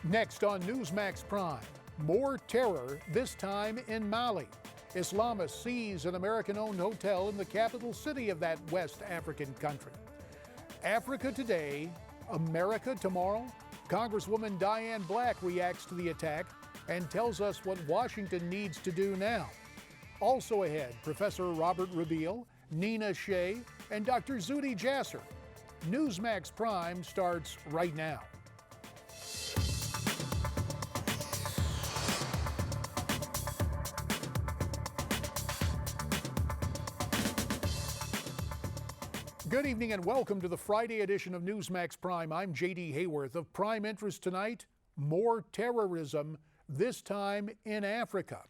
Next on Newsmax Prime, more terror, this time in Mali. Islamists seize an American-owned hotel in the capital city of that West African country. Africa today, America tomorrow? Congresswoman Diane Black reacts to the attack and tells us what Washington needs to do now. Also ahead, Professor Robert Rabiel, Nina Shea, and Dr. Zuhdi Jasser. Newsmax Prime starts right now. Good evening and welcome to the Friday edition of Newsmax Prime. I'm J.D. Hayworth. Of prime interest tonight, more terrorism, this time in Africa.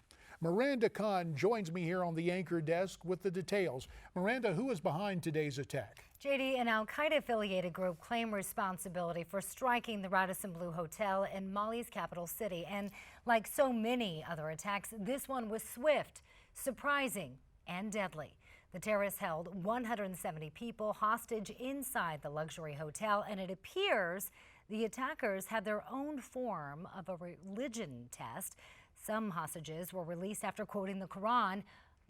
Miranda Khan joins me here on the anchor desk with the details. Miranda, who is behind today's attack? JD, an al-Qaeda-affiliated group claimed responsibility for striking the Radisson Blu Hotel in Mali's capital city. And like so many other attacks, this one was swift, surprising, and deadly. The terrorists held 170 people hostage inside the luxury hotel, and it appears the attackers had their own form of a religion test. Some hostages were released after quoting the Quran.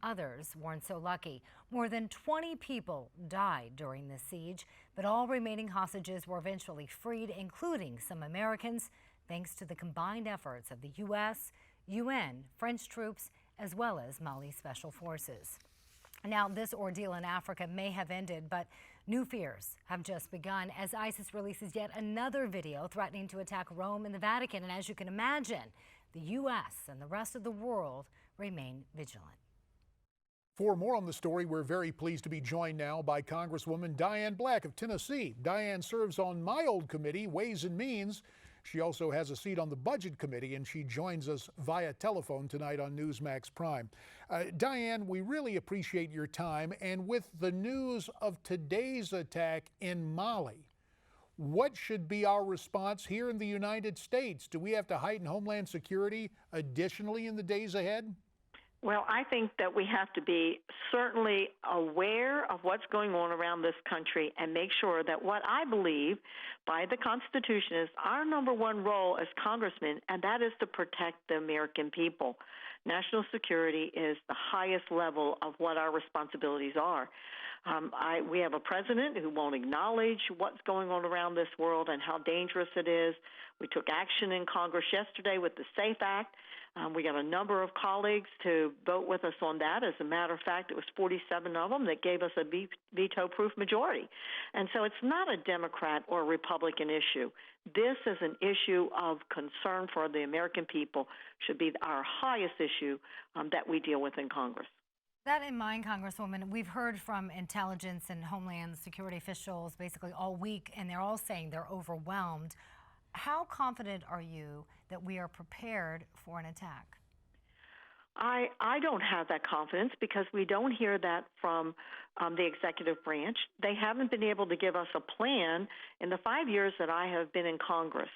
Others weren't so lucky. More than 20 people died during the siege, but all remaining hostages were eventually freed, including some Americans, thanks to the combined efforts of the U.S., UN, French troops, as well as Mali Special Forces. Now, this ordeal in Africa may have ended, but new fears have just begun as ISIS releases yet another video threatening to attack Rome and the Vatican. And as you can imagine, the U.S. and the rest of the world remain vigilant. For more on the story, we're very pleased to be joined now by Congresswoman Diane Black of Tennessee. Diane serves on my old committee, Ways and Means. She also has a seat on the Budget Committee, and she joins us via telephone tonight on Newsmax Prime. Diane, we really appreciate your time. And with the news of today's attack in Mali, what should be our response here in the United States? Do we have to heighten Homeland Security additionally in the days ahead? Well, I think that we have to be certainly aware of what's going on around this country and make sure that what I believe by the Constitution is our number one role as congressmen, and that is to protect the American people. National security is the highest level of what our responsibilities are. We have a president who won't acknowledge what's going on around this world and how dangerous it is. We took action in Congress yesterday with the SAFE Act. We got a number of colleagues to vote with us on that. As a matter of fact, it was 47 of them that gave us a veto-proof majority. And so it's not a Democrat or Republican issue. This is an issue of concern for the American people, should be our highest issue that we deal with in Congress. That in mind, Congresswoman, we've heard from intelligence and Homeland Security officials basically all week, and they're all saying they're overwhelmed. How confident are you that we are prepared for an attack? I don't have that confidence because we don't hear that from the executive branch. They haven't been able to give us a plan in the 5 years that I have been in Congress.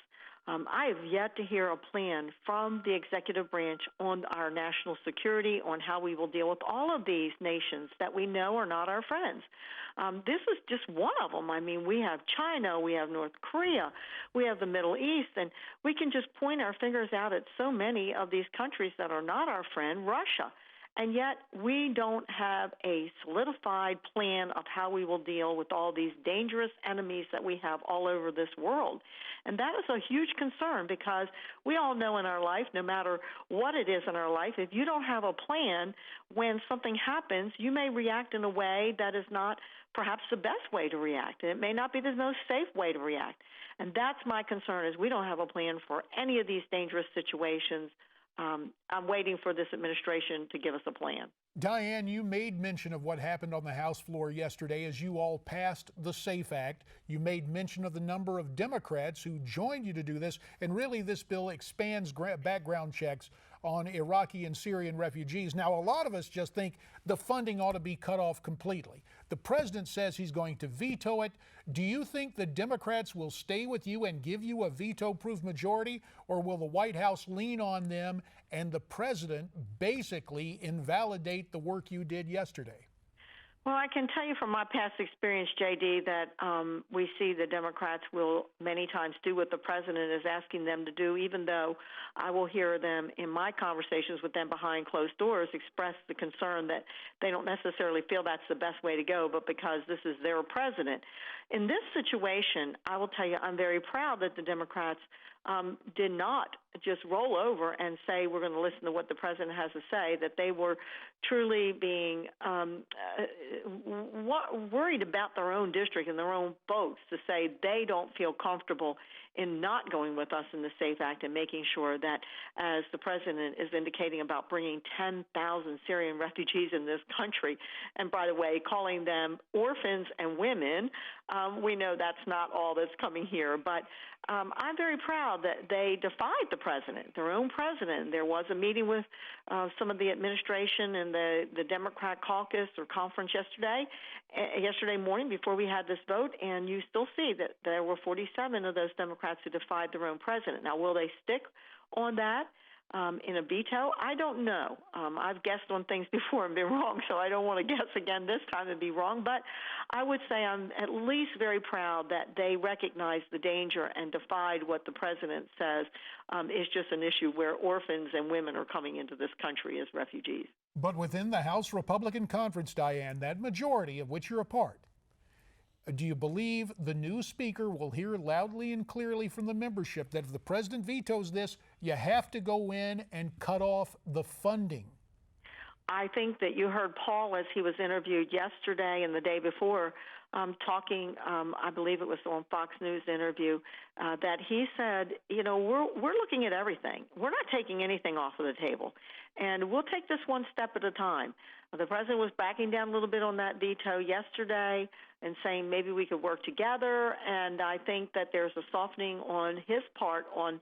I have yet to hear a plan from the executive branch on our national security, on how we will deal with all of these nations that we know are not our friends. This is just one of them. I mean, we have China, we have North Korea, we have the Middle East, and we can just point our fingers out at so many of these countries that are not our friend, Russia. And yet we don't have a solidified plan of how we will deal with all these dangerous enemies that we have all over this world. And that is a huge concern because we all know in our life, no matter what it is in our life, if you don't have a plan, when something happens, you may react in a way that is not perhaps the best way to react. And it may not be the most safe way to react. And that's my concern, is we don't have a plan for any of these dangerous situations. I'm waiting for this administration to give us a plan. Diane, you made mention of what happened on the House floor yesterday as you all passed the SAFE Act. You made mention of the number of Democrats who joined you to do this, and really this bill expands background checks on Iraqi and Syrian refugees. Now, a lot of us just think the funding ought to be cut off completely. The president says he's going to veto it. Do you think the Democrats will stay with you and give you a veto-proof majority, or will the White House lean on them and the president basically invalidate the work you did yesterday? Well, I can tell you from my past experience, JD, that we see the Democrats will many times do what the president is asking them to do, even though I will hear them in my conversations with them behind closed doors express the concern that they don't necessarily feel that's the best way to go, but because this is their president. In this situation, I will tell you I'm very proud that the Democrats did not just roll over and say we're going to listen to what the president has to say, that they were truly being worried about their own district and their own votes to say they don't feel comfortable in not going with us in the SAFE Act and making sure that, as the president is indicating about bringing 10,000 Syrian refugees in this country, and by the way, calling them orphans and women, we know that's not all that's coming here. But I'm very proud that they defied the president, their own president. There was a meeting with some of the administration and the Democrat caucus or conference yesterday morning before we had this vote, and you still see that there were 47 of those Democrats who defied their own president. Now, will they stick on that in a veto? I don't know. I've guessed on things before and been wrong, so I don't want to guess again this time and be wrong. But I would say I'm at least very proud that they recognized the danger and defied what the president says is just an issue where orphans and women are coming into this country as refugees. But within the House Republican Conference, Diane, that majority of which you're a part, do you believe the new speaker will hear loudly and clearly from the membership that if the president vetoes this, you have to go in and cut off the funding? I think that you heard Paul as he was interviewed yesterday and the day before talking, I believe it was on Fox News interview, that he said, you know, we're looking at everything. We're not taking anything off of the table, and we'll take this one step at a time. The president was backing down a little bit on that veto yesterday and saying maybe we could work together, and I think that there's a softening on his part on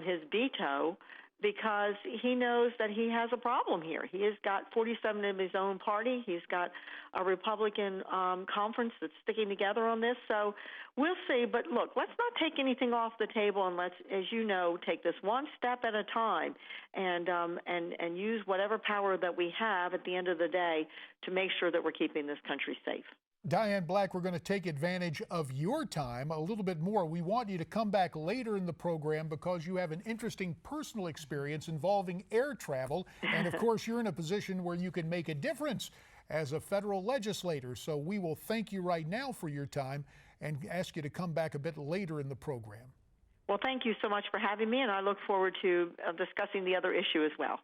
his veto, because he knows that he has a problem here. He has got 47 of his own party. He's got a Republican conference that's sticking together on this. So we'll see. But look, let's not take anything off the table, and let's, as you know, take this one step at a time and use whatever power that we have at the end of the day to make sure that we're keeping this country safe. Diane Black, we're going to take advantage of your time a little bit more. We want you to come back later in the program because you have an interesting personal experience involving air travel. And of course, you're in a position where you can make a difference as a federal legislator. So we will thank you right now for your time and ask you to come back a bit later in the program. Well, thank you so much for having me, and I look forward to discussing the other issue as well.